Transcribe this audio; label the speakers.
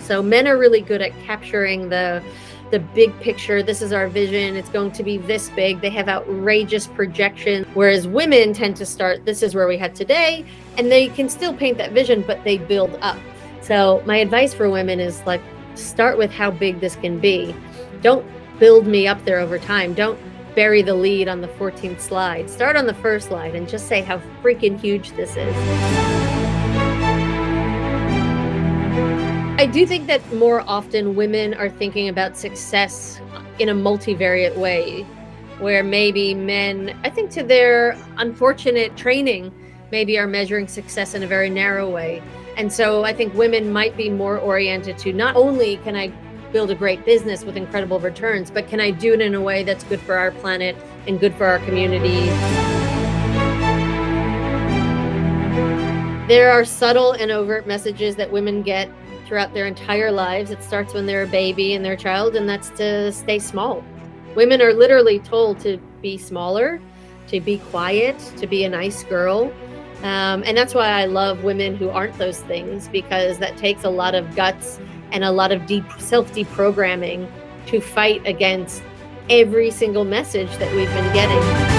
Speaker 1: So men are really good at capturing the big picture. This is our vision. It's going to be this big. They have outrageous projections, whereas women tend to start, this is where we head today, and they can still paint that vision, but they build up. So my advice for women is like, start with how big this can be. Don't build me up there over time. Don't bury the lead on the 14th slide. Start on the first slide and just say how freaking huge this is. I do think that more often women are thinking about success in a multivariate way, where maybe men, I think to their unfortunate training, maybe are measuring success in a very narrow way. And so I think women might be more oriented to not only can I build a great business with incredible returns, but can I do it in a way that's good for our planet and good for our community? There are subtle and overt messages that women get throughout their entire lives. It starts when they're a baby and they're a child, and that's to stay small. Women are literally told to be smaller, to be quiet, to be a nice girl. And that's why I love women who aren't those things, because that takes a lot of guts and a lot of deep self-deprogramming to fight against every single message that we've been getting.